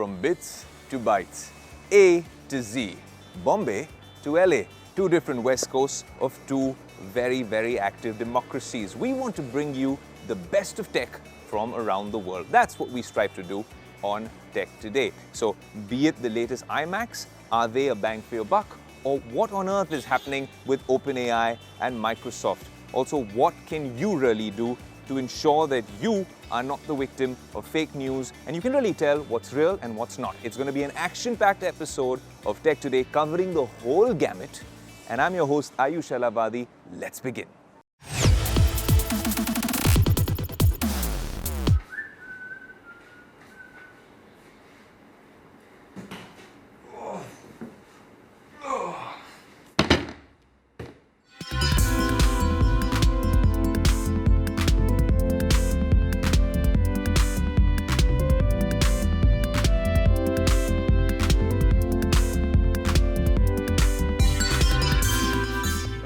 From bits to bytes, A to Z, Bombay to LA, two different west coasts of two very, very active democracies. We want to bring you the best of tech from around the world. That's what we strive to do on Tech Today. So be it the latest iMacs, are they a bang for your buck? Or what on earth is happening with OpenAI and Microsoft? Also, what can you really do to ensure that you are not the victim of fake news and you can really tell what's real and what's not? It's going to be an action-packed episode of Tech Today covering the whole gamut. And I'm your host, Ayush Alavadi. Let's begin.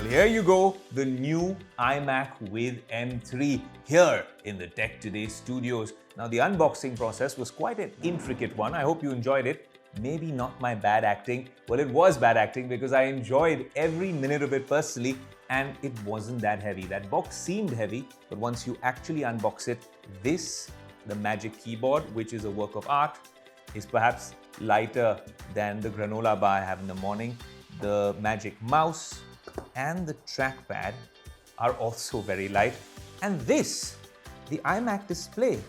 Here you go, the new iMac with M3 here in the Tech Today studios. Now the unboxing process was quite an intricate one. I hope you enjoyed it. Maybe not my bad acting. Well, it was bad acting because I enjoyed every minute of it personally and it wasn't that heavy. That box seemed heavy, but once you actually unbox it, this, the Magic Keyboard, which is a work of art, is perhaps lighter than the granola bar I have in the morning. The Magic Mouse and the trackpad are also very light. And this, the iMac display,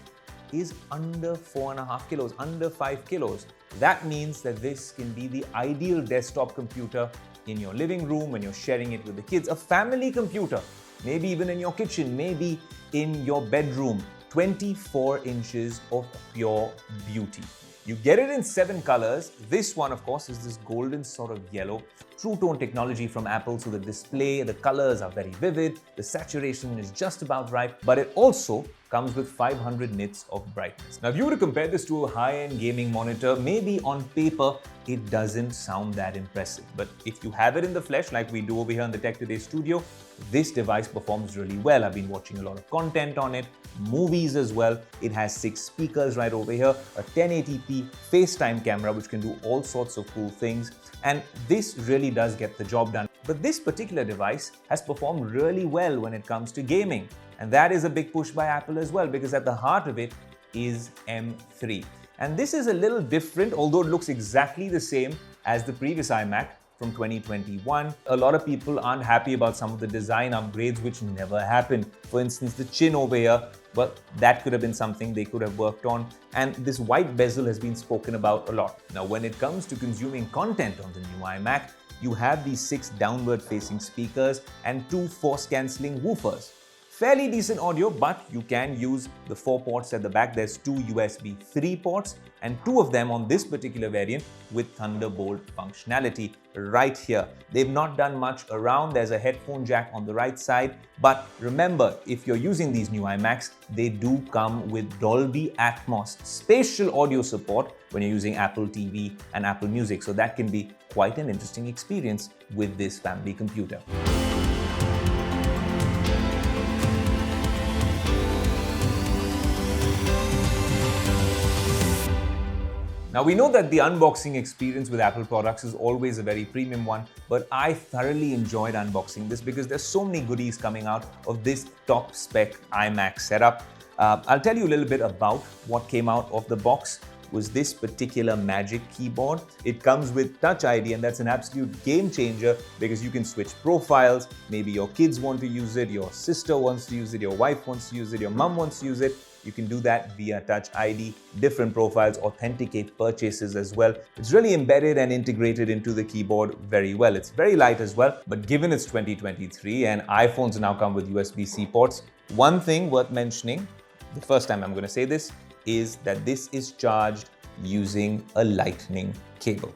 is under 4.5 kilos, under 5 kilos. That means that this can be the ideal desktop computer in your living room when you're sharing it with the kids. A family computer, maybe even in your kitchen, maybe in your bedroom. 24 inches of pure beauty. You get it in 7 colors. This one, of course, is this golden sort of yellow. True tone technology from Apple, so the display, the colors are very vivid, the saturation is just about right, but it also comes with 500 nits of brightness. Now, if you were to compare this to a high-end gaming monitor, maybe on paper, it doesn't sound that impressive. But if you have it in the flesh, like we do over here in the Tech Today studio, this device performs really well. I've been watching a lot of content on it, movies as well. It has 6 speakers right over here, a 1080p FaceTime camera, which can do all sorts of cool things. And this really does get the job done. But this particular device has performed really well when it comes to gaming. And that is a big push by Apple as well, because at the heart of it is M3. And this is a little different, although it looks exactly the same as the previous iMac from 2021. A lot of people aren't happy about some of the design upgrades which never happened. For instance, the chin over here, well, that could have been something they could have worked on. And this white bezel has been spoken about a lot. Now, when it comes to consuming content on the new iMac, you have these 6 downward-facing speakers and 2 force-cancelling woofers. Fairly decent audio, but you can use the 4 ports at the back. There's 2 USB 3 ports and 2 of them on this particular variant with Thunderbolt functionality right here. They've not done much around. There's a headphone jack on the right side. But remember, if you're using these new iMacs, they do come with Dolby Atmos spatial audio support when you're using Apple TV and Apple Music. So that can be quite an interesting experience with this family computer. Now, we know that the unboxing experience with Apple products is always a very premium one, but I thoroughly enjoyed unboxing this because there's so many goodies coming out of this top spec iMac setup. I'll tell you a little bit about what came out of the box. Was this particular Magic Keyboard. It comes with Touch ID, and that's an absolute game changer because you can switch profiles. Maybe your kids want to use it, your sister wants to use it, your wife wants to use it, your mom wants to use it. You can do that via Touch ID, different profiles, authenticate purchases as well. It's really embedded and integrated into the keyboard very well. It's very light as well, but given it's 2023 and iPhones now come with USB-C ports, one thing worth mentioning, the first time I'm going to say this, is that this is charged using a lightning cable.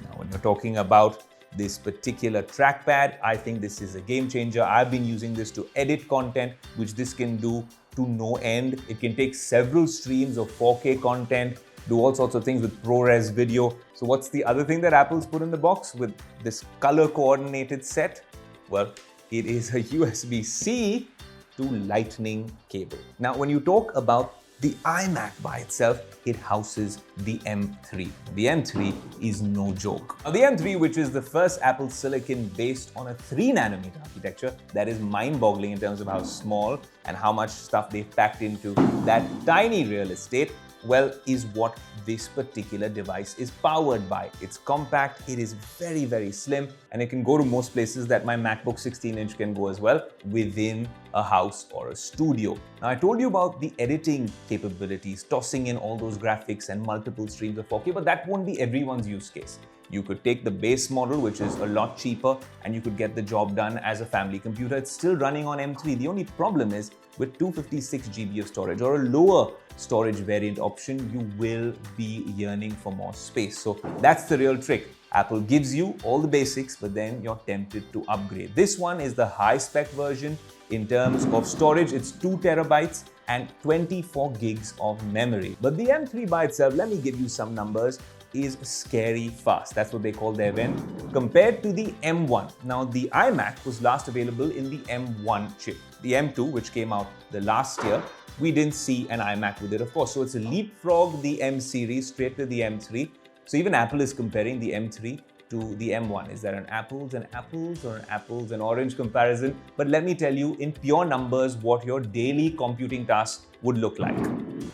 Now, when you're talking about this particular trackpad, I think this is a game changer. I've been using this to edit content, which this can do to no end. It can take several streams of 4K content, do all sorts of things with ProRes video. So what's the other thing that Apple's put in the box with this color coordinated set? Well, it is a USB-C to lightning cable. Now, when you talk about The iMac by itself, it houses the M3. The M3 is no joke. Now, the M3, which is the first Apple silicon based on a 3nm architecture, that is mind-boggling in terms of how small and how much stuff they've packed into that tiny real estate, well, is what this particular device is powered by. It's compact, it is very, very slim, and it can go to most places that my MacBook 16-inch can go as well within a house or a studio. Now, I told you about the editing capabilities, tossing in all those graphics and multiple streams of 4K, but that won't be everyone's use case. You could take the base model, which is a lot cheaper, and you could get the job done as a family computer. It's still running on M3. The only problem is with 256 GB of storage or a lower storage variant option, you will be yearning for more space. So that's the real trick. Apple gives you all the basics, but then you're tempted to upgrade. This one is the high-spec version. In terms of storage, it's 2 terabytes and 24 gigs of memory. But the M3 by itself, let me give you some numbers, is scary fast. That's what they call their event, compared to the M1. Now, the iMac was last available in the M1 chip. The M2, which came out the last year, we didn't see an iMac with it, of course. So it's a leapfrog the M series straight to the M3. So even Apple is comparing the M3 to the M1. Is there an apples and apples or an apples and orange comparison? But let me tell you in pure numbers what your daily computing tasks would look like.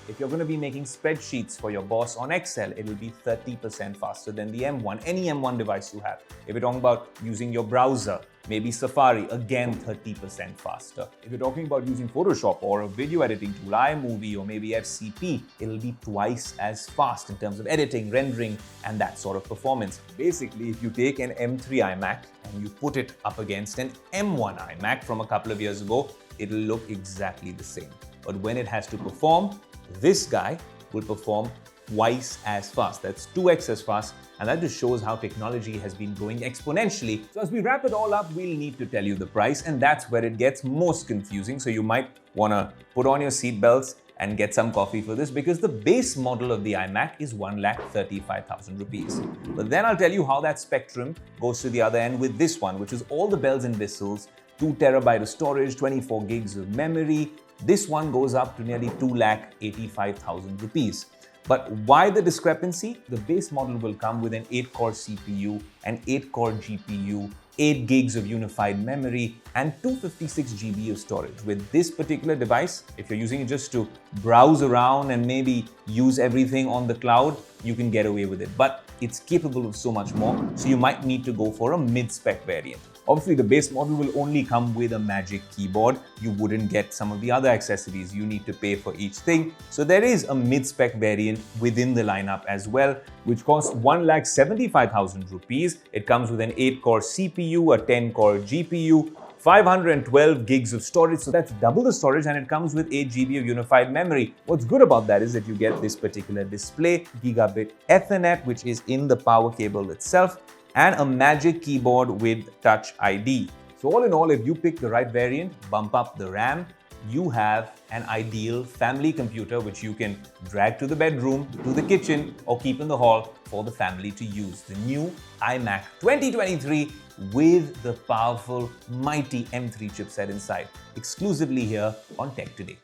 If you're going to be making spreadsheets for your boss on Excel, it will be 30% faster than the M1, any M1 device you have. If you're talking about using your browser, maybe Safari, again 30% faster. If you're talking about using Photoshop or a video editing tool, iMovie or maybe FCP, it'll be twice as fast in terms of editing, rendering, and that sort of performance. Basically, if you take an M3 iMac and you put it up against an M1 iMac from a couple of years ago, it'll look exactly the same. But when it has to perform, this guy will perform twice as fast. That's 2x as fast. And that just shows how technology has been growing exponentially. So as we wrap it all up, we'll need to tell you the price, and that's where it gets most confusing. So you might want to put on your seatbelts and get some coffee for this, because the base model of the iMac is 1,35,000 rupees. But then I'll tell you how that spectrum goes to the other end with this one, which is all the bells and whistles, 2 terabyte of storage, 24 gigs of memory. This one goes up to nearly 2,85,000 rupees. But why the discrepancy? The base model will come with an 8-core CPU, an 8-core GPU, 8 gigs of unified memory, and 256 GB of storage. With this particular device, if you're using it just to browse around and maybe use everything on the cloud, you can get away with it. But it's capable of so much more, so you might need to go for a mid-spec variant. Obviously, the base model will only come with a Magic Keyboard. You wouldn't get some of the other accessories. You need to pay for each thing. So there is a mid-spec variant within the lineup as well, which costs 1,75,000 rupees. It comes with an 8-core CPU, a 10-core GPU, 512 gigs of storage, so that's double the storage, and it comes with 8 GB of unified memory. What's good about that is that you get this particular display, gigabit Ethernet, which is in the power cable itself, and a Magic Keyboard with Touch ID. So all in all, if you pick the right variant, bump up the RAM, you have an ideal family computer which you can drag to the bedroom, to the kitchen, or keep in the hall for the family to use. The new iMac 2023 with the powerful, mighty M3 chipset inside, exclusively here on Tech Today.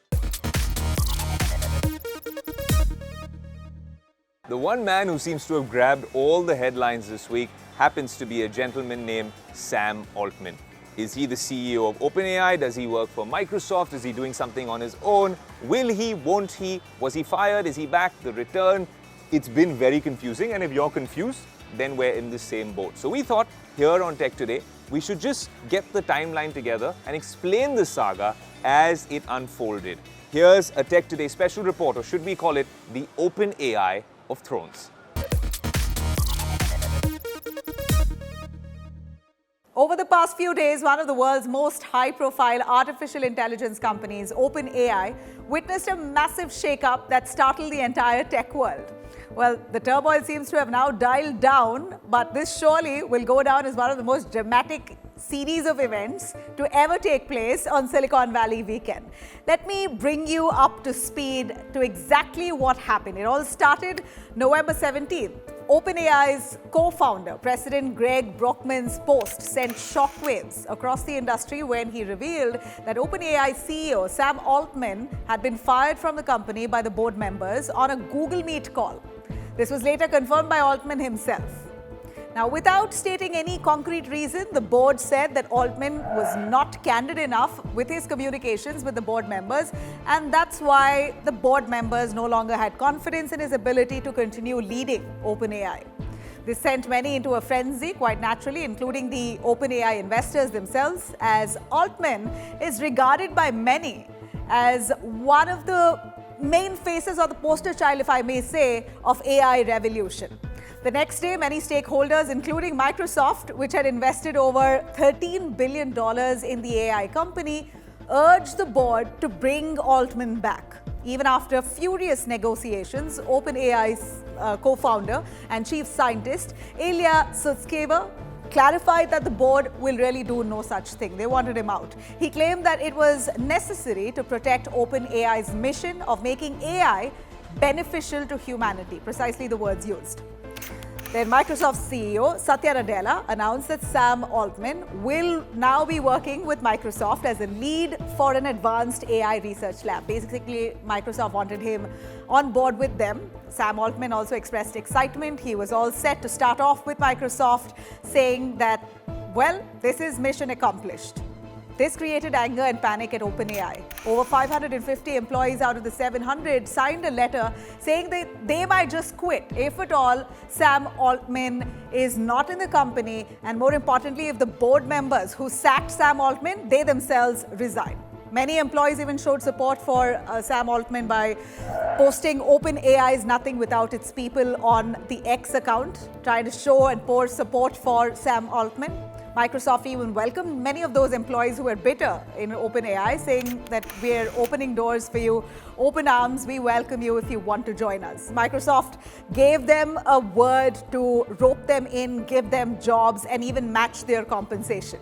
The one man who seems to have grabbed all the headlines this week happens to be a gentleman named Sam Altman. Is he the CEO of OpenAI? Does he work for Microsoft? Is he doing something on his own? Will he? Won't he? Was he fired? Is he back? The return? It's been very confusing, and if you're confused, then we're in the same boat. So we thought here on Tech Today, we should just get the timeline together and explain the saga as it unfolded. Here's a Tech Today special report, or should we call it the OpenAI of Thrones. Over the past few days, one of the world's most high-profile artificial intelligence companies, OpenAI, witnessed a massive shakeup that startled the entire tech world. Well, the turmoil seems to have now dialed down, but this surely will go down as one of the most dramatic series of events to ever take place on Silicon Valley weekend. Let me bring you up to speed to exactly what happened. It all started November 17th. OpenAI's co-founder, President Greg Brockman's post sent shockwaves across the industry when he revealed that OpenAI CEO Sam Altman had been fired from the company by the board members on a Google Meet call. This was later confirmed by Altman himself. Now, without stating any concrete reason, the board said that Altman was not candid enough with his communications with the board members, and that's why the board members no longer had confidence in his ability to continue leading OpenAI. This sent many into a frenzy, quite naturally, including the OpenAI investors themselves, as Altman is regarded by many as one of the main faces or the poster child, if I may say, of AI revolution. The next day, many stakeholders, including Microsoft, which had invested over $13 billion in the AI company, urged the board to bring Altman back. Even after furious negotiations, OpenAI's co-founder and chief scientist, Ilya Sutskever, clarified that the board will really do no such thing. They wanted him out. He claimed that it was necessary to protect OpenAI's mission of making AI beneficial to humanity, precisely the words used. Then Microsoft CEO Satya Nadella announced that Sam Altman will now be working with Microsoft as a lead for an advanced AI research lab. Basically, Microsoft wanted him on board with them. Sam Altman also expressed excitement. He was all set to start off with Microsoft, saying that, well, this is mission accomplished. This created anger and panic at OpenAI. Over 550 employees out of the 700 signed a letter saying that they might just quit if at all Sam Altman is not in the company, and more importantly, if the board members who sacked Sam Altman, they themselves resign. Many employees even showed support for Sam Altman by posting OpenAI's Nothing Without Its People on the X account, trying to show and pour support for Sam Altman. Microsoft even welcomed many of those employees who were bitter in OpenAI, saying that we're opening doors for you, open arms, we welcome you if you want to join us. Microsoft gave them a word to rope them in, give them jobs, and even match their compensation.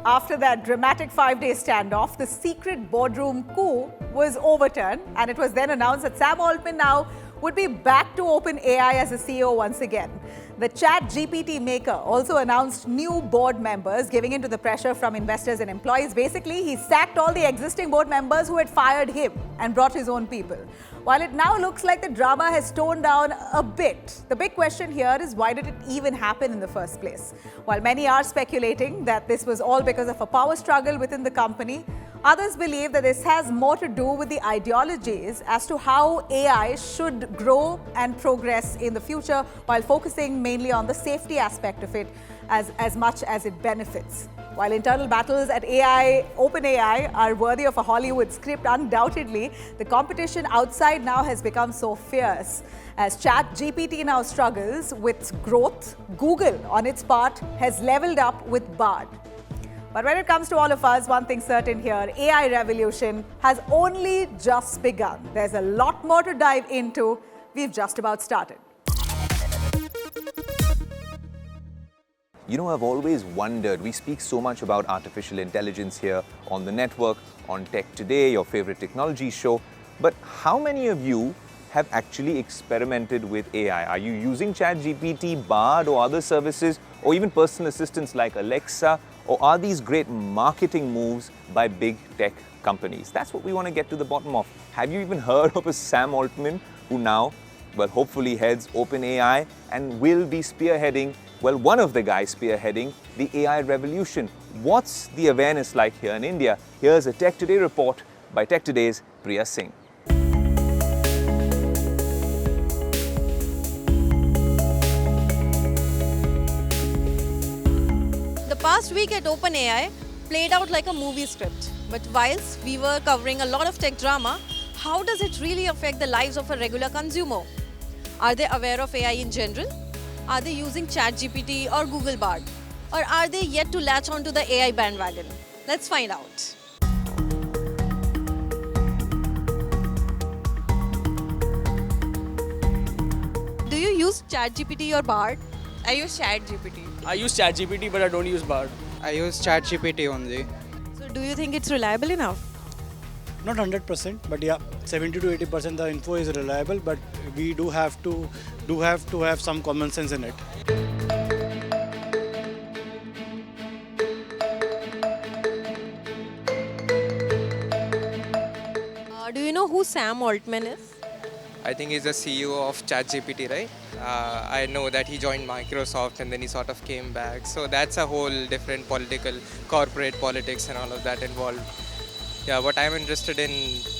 After that dramatic 5-day standoff, the secret boardroom coup was overturned, and it was then announced that Sam Altman now would be back to OpenAI as a CEO once again. The ChatGPT maker also announced new board members, giving in to the pressure from investors and employees. Basically, he sacked all the existing board members who had fired him and brought his own people. While it now looks like the drama has toned down a bit, the big question here is, why did it even happen in the first place? While many are speculating that this was all because of a power struggle within the company, others believe that this has more to do with the ideologies as to how AI should grow and progress in the future, while focusing mainly on the safety aspect of it as much as it benefits. While internal battles at OpenAI are worthy of a Hollywood script, undoubtedly, the competition outside now has become so fierce. As ChatGPT now struggles with growth, Google, on its part, has leveled up with Bard. But when it comes to all of us, one thing's certain here, AI revolution has only just begun. There's a lot more to dive into. We've just about started. You know, I've always wondered, we speak so much about artificial intelligence here on the network, on Tech Today, your favorite technology show, but how many of you have actually experimented with AI? Are you using ChatGPT, Bard or other services, or even personal assistants like Alexa, or are these great marketing moves by big tech companies? That's what we want to get to the bottom of. Have you even heard of a Sam Altman who now, well, hopefully heads OpenAI and will be spearheading, well, one of the guys spearheading the AI revolution? What's the awareness like here in India? Here's a Tech Today report by Tech Today's Priya Singh. The past week at OpenAI played out like a movie script. But whilst we were covering a lot of tech drama, how does it really affect the lives of a regular consumer? Are they aware of AI in general? Are they using ChatGPT or Google Bard? Or are they yet to latch onto the AI bandwagon? Let's find out. Do you use ChatGPT or Bard? I use ChatGPT. I use ChatGPT, but I don't use Bard. I use ChatGPT only. So do you think it's reliable enough? Not 100%, but yeah, 70 to 80% the info is reliable, but we do have to have some common sense in it. Do you know who Sam Altman is? I think he's the CEO of ChatGPT, right? I know that he joined Microsoft and then he sort of came back. So that's a whole different political, corporate politics and all of that involved. Yeah, what I'm interested in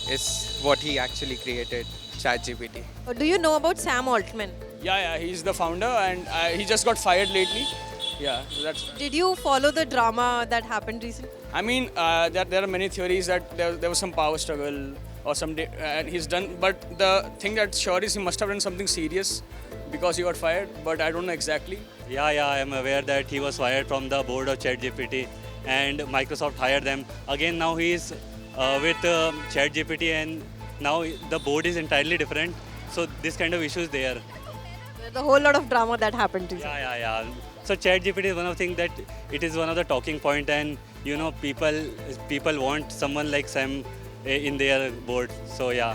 is what he actually created, ChatGPT. Do you know about Sam Altman? Yeah, he's the founder and he just got fired lately. Yeah, so that's. Did you follow the drama that happened recently? I mean, there are many theories that there was some power struggle or and he's done. But the thing that's sure is he must have done something serious because he got fired. But I don't know exactly. Yeah, I am aware that he was fired from the board of ChatGPT and Microsoft hired them. Again, now he is with ChatGPT and now the board is entirely different. So this kind of issues there. There's a whole lot of drama that happened recently. Yeah. So ChatGPT is one of the things that it is one of the talking point, and you know people want someone like Sam in their board. So yeah.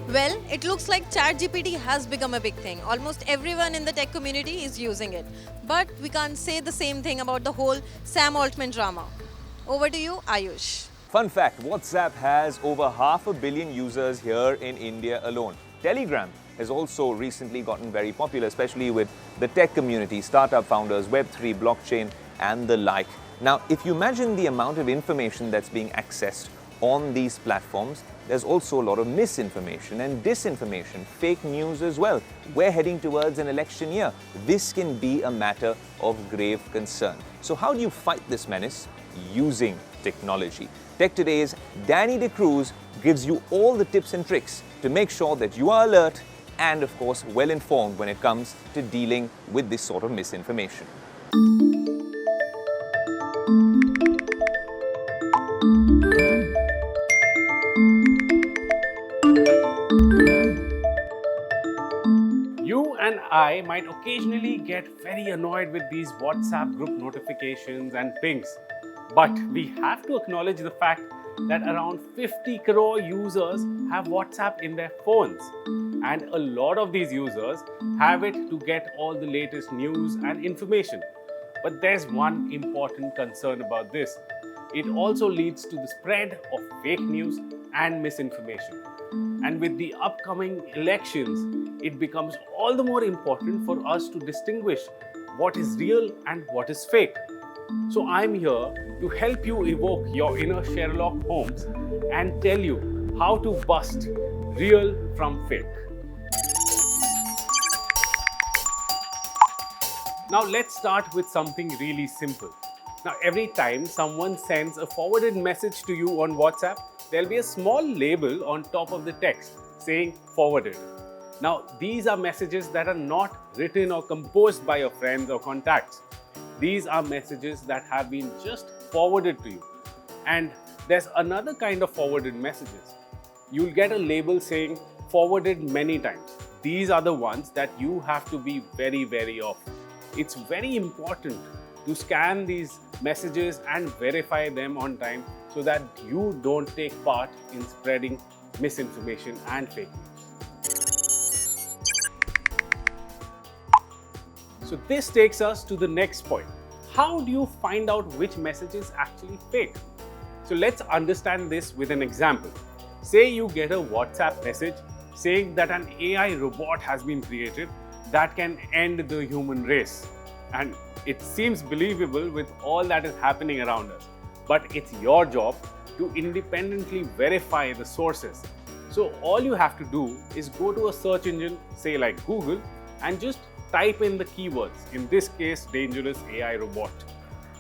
Well, it looks like ChatGPT has become a big thing. Almost everyone in the tech community is using it. But we can't say the same thing about the whole Sam Altman drama. Over to you, Ayush. Fun fact, WhatsApp has over 500 million users here in India alone. Telegram has also recently gotten very popular, especially with the tech community, startup founders, Web3, blockchain, and the like. Now, if you imagine the amount of information that's being accessed on these platforms, there's also a lot of misinformation and disinformation, fake news as well. We're heading towards an election year. This can be a matter of grave concern. So how do you fight this menace? Using technology. Tech Today's Danny D'Cruz gives you all the tips and tricks to make sure that you are alert and, of course, well informed when it comes to dealing with this sort of misinformation. You and I might occasionally get very annoyed with these WhatsApp group notifications and pings. But we have to acknowledge the fact that around 50 crore users have WhatsApp in their phones. And a lot of these users have it to get all the latest news and information. But there's one important concern about this. It also leads to the spread of fake news and misinformation. And with the upcoming elections, it becomes all the more important for us to distinguish what is real and what is fake. So I'm here to help you evoke your inner Sherlock Holmes and tell you how to bust real from fake. Now let's start with something really simple. Now every time someone sends a forwarded message to you on WhatsApp, there'll be a small label on top of the text saying forwarded. Now these are messages that are not written or composed by your friends or contacts. These are messages that have been just forwarded to you. And there's another kind of forwarded messages. You'll get a label saying forwarded many times. These are the ones that you have to be very wary of. It's very important to scan these messages and verify them on time so that you don't take part in spreading misinformation and fake news. So this takes us to the next point. How do you find out which message is actually fake? So let's understand this with an example. Say you get a WhatsApp message saying that an AI robot has been created that can end the human race. And it seems believable with all that is happening around us. But it's your job to independently verify the sources. So all you have to do is go to a search engine, say like Google, and just type in the keywords, in this case, dangerous AI robot.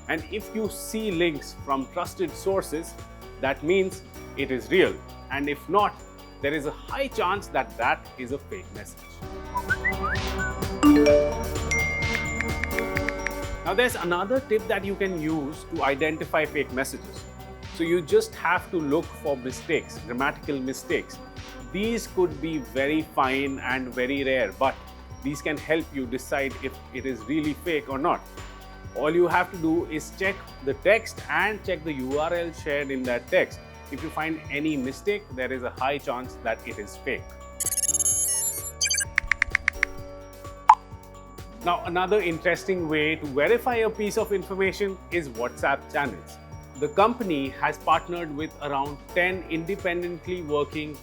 And if you see links from trusted sources, that means it is real. And if not, there is a high chance that that is a fake message. Now there's another tip that you can use to identify fake messages. So you just have to look for mistakes, grammatical mistakes. These could be very fine and very rare, but these can help you decide if it is really fake or not. All you have to do is check the text and check the URL shared in that text. If you find any mistake, there is a high chance that it is fake. Now, another interesting way to verify a piece of information is WhatsApp channels. The company has partnered with around 10 independently working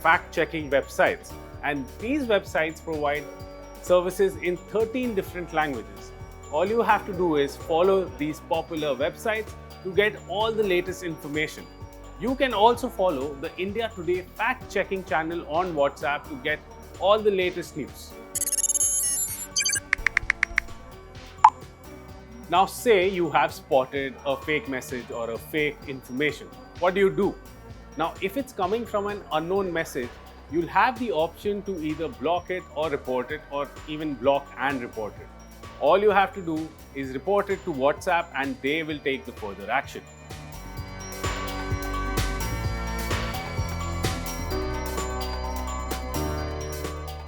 fact-checking websites, and these websites provide services in 13 different languages. All you have to do is follow these popular websites to get all the latest information. You can also follow the India Today fact-checking channel on WhatsApp to get all the latest news. Now, say you have spotted a fake message or a fake information. What do? Now, if it's coming from an unknown message, you'll have the option to either block it or report it, or even block and report it. All you have to do is report it to WhatsApp and they will take the further action.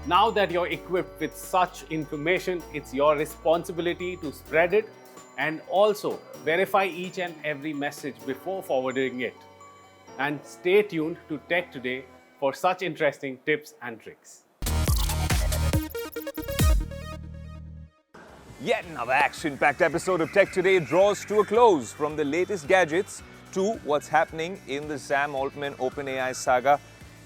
Now that you're equipped with such information, it's your responsibility to spread it and also verify each and every message before forwarding it. And stay tuned to Tech Today for such interesting tips and tricks. Yet another action-packed episode of Tech Today draws to a close. From the latest gadgets to what's happening in the Sam Altman OpenAI saga.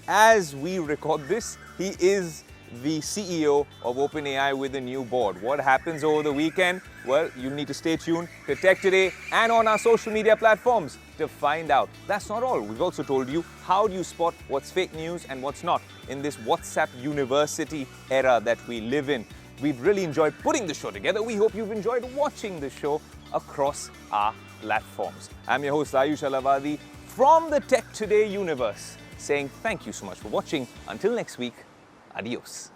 As we record this, he is the CEO of OpenAI with a new board. What happens over the weekend? Well, you need to stay tuned to Tech Today and on our social media platforms to find out. That's not all. We've also told you how do you spot what's fake news and what's not in this WhatsApp university era that we live in. We've really enjoyed putting the show together. We hope you've enjoyed watching the show across our platforms. I'm your host Ayush Alavadi from the Tech Today universe, saying thank you so much for watching. Until next week, adios.